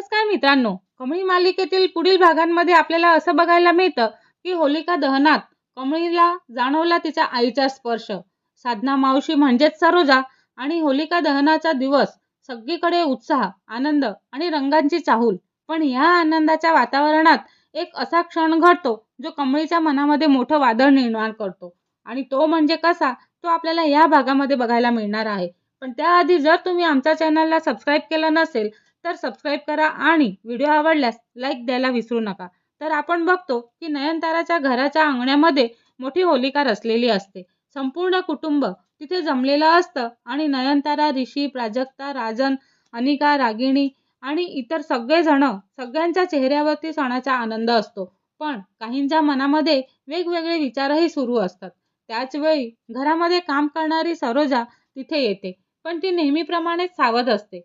नमस्कार मित्रांनो, कमळी मालिकेतील पुढील भागांमध्ये आपल्याला असं बघायला मिळतं की होलिका दहनात कमळीला जाणवला तिच्या आईचा स्पर्श. साधना मावशी म्हणजेच सरोजा आणि होलिका दहनाचा दिवस सगळीकडे उत्साह, आनंद आणि रंगांची चाहूल. पण ह्या आनंदाच्या वातावरणात एक असा क्षण घडतो जो कमळीच्या मनामध्ये मोठं वादळ निर्माण करतो. आणि तो म्हणजे कसा, तो आपल्याला या भागामध्ये बघायला मिळणार आहे. पण त्याआधी जर तुम्ही आमच्या चॅनलला सबस्क्राईब केलं नसेल तर सबस्क्राईब करा आणि व्हिडिओ आवडल्यास लाईक द्यायला विसरू नका. तर आपण बघतो की नयनताराच्या घराच्या अंगणामध्ये मोठी होलिका रचलेली असते. संपूर्ण कुटुंब तिथे जमलेलं असतं आणि नयनतारा, ऋषी, प्राजक्ता, राजन, अनिका, रागिणी आणि इतर सगळेजण, सगळ्यांच्या चेहऱ्यावरती सणाचा आनंद असतो. पण काहींच्या मनामध्ये वेगवेगळे विचारही सुरू असतात. त्याच वेळी घरामध्ये काम करणारी सरोजा तिथे येते, पण ती नेहमीप्रमाणेच सावध असते.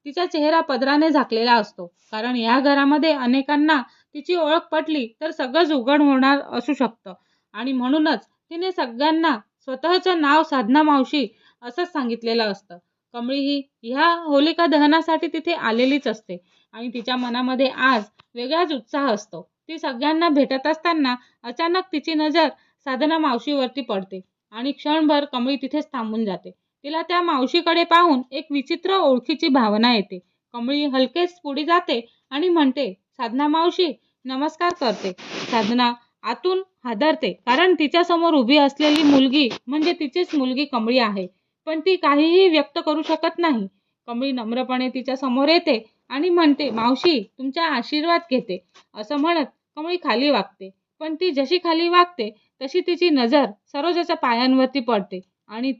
तिचा चेहरा पदराने झाकलेला असतो, कारण या घरामध्ये अनेकांना तिची ओळख पटली तर सगळंच उघड होणार असू शकतं. आणि म्हणूनच तिने सगळ्यांना स्वतःचं नाव साधना मावशी असंच सांगितलेलं असतं. कमळी ही ह्या होलिका दहनासाठी तिथे आलेलीच असते आणि तिच्या मनामध्ये आज वेगळाच उत्साह असतो. ती सगळ्यांना भेटत असताना अचानक तिची नजर साधना मावशीवरती पडते आणि क्षणभर कमळी तिथेच थांबून जाते. तिला त्या मावशीकडे पाहून एक विचित्र ओळखीची भावना येते. कमळी हलकेच पुढे जाते आणि म्हणते, साधना मावशी. नमस्कार करते. साधना आतून हादरते, कारण तिच्या समोर उभी असलेली मुलगी म्हणजे तिचीच मुलगी कमळी आहे. पण ती काहीही व्यक्त करू शकत नाही. कमळी नम्रपणे तिच्या समोर येते आणि म्हणते, मावशी तुमचा आशीर्वाद घेते. असं म्हणत कमळी खाली वाकते. पण ती जशी खाली वाकते तशी तिची नजर सरोजाच्या पायांवरती पडते आणि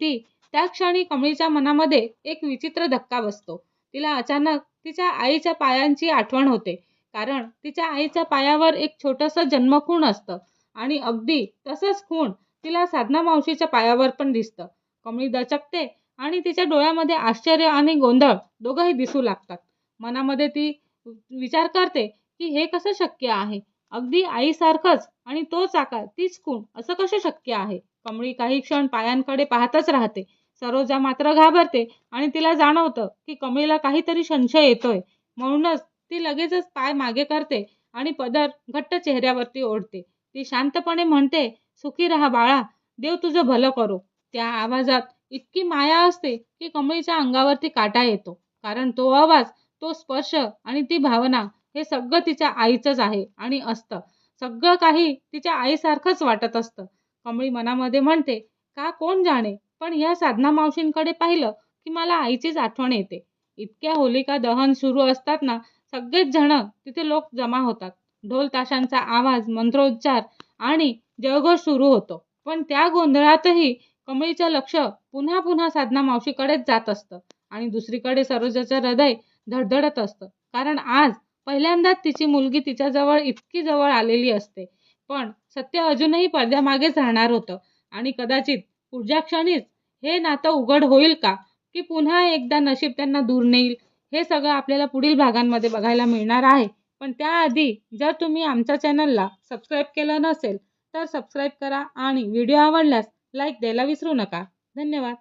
त्या क्षणी कमळीच्या मनामध्ये एक विचित्र धक्का बसतो. तिला अचानक तिच्या आईच्या पायांची आठवण होते, कारण तिच्या आईच्या पायावर एक छोटंसं जन्मखूण असतं आणि अगदी तसंच खूण तिला साधना मावशीच्या पायावर पण दिसतं. कमळी दचकते आणि तिच्या डोळ्यामध्ये आश्चर्य आणि गोंधळ दोघंही दिसू लागतात. मनामध्ये ती विचार करते की हे कसं शक्य आहे. अगदी आईसारखंच आणि तोच आकार, तीच खूण, असं कसं शक्य आहे. कमळी काही क्षण पायांकडे पाहतच राहते. सरोजा मात्र घाबरते आणि तिला जाणवतं की कमळीला काहीतरी संशय येतोय. म्हणूनच ती लगेचच पाय मागे करते आणि पदर घट्ट चेहऱ्यावरती ओढते. ती शांतपणे म्हणते, सुखी राहा बाळा, देव तुझं भलं करो. त्या आवाजात इतकी माया असते की कमळीच्या अंगावरती काटा येतो, कारण तो आवाज, तो स्पर्श आणि ती भावना हे सगळं तिच्या आईचंच आहे आणि असतं. सगळं काही तिच्या आईसारखंच वाटत असतं. कमळी मनामध्ये म्हणते, का कोण जाणे, पण ह्या साधना मावशींकडे पाहिलं की मला आईचीच आठवण येते. इतक्या होलिका दहन सुरू असताना सगळेच जण तिथे लोक जमा होतात. ढोल ताशांचा आवाज, मंत्रोच्चार आणि जयघोष सुरू होतो. पण त्या गोंधळातही कमळीचं लक्ष पुन्हा पुन्हा साधना मावशीकडेच जात असतं आणि दुसरीकडे सरोजाचं हृदय धडधडत असतं, कारण आज पहिल्यांदाच तिची मुलगी तिच्याजवळ इतकी जवळ आलेली असते. पण सत्य अजूनही पडद्यामागेच राहणार होतं आणि कदाचित पुढच्या क्षणीच हे नातं उघड होईल का, की पुन्हा एकदा नशीब त्यांना दूर नेईल, हे सगळं आपल्याला पुढील भागांमध्ये बघायला मिळणार आहे. पण त्याआधी जर तुम्ही आमच्या चॅनलला सबस्क्राईब केलं नसेल तर सबस्क्राईब करा आणि व्हिडिओ आवडल्यास लाईक द्यायला विसरू नका. धन्यवाद.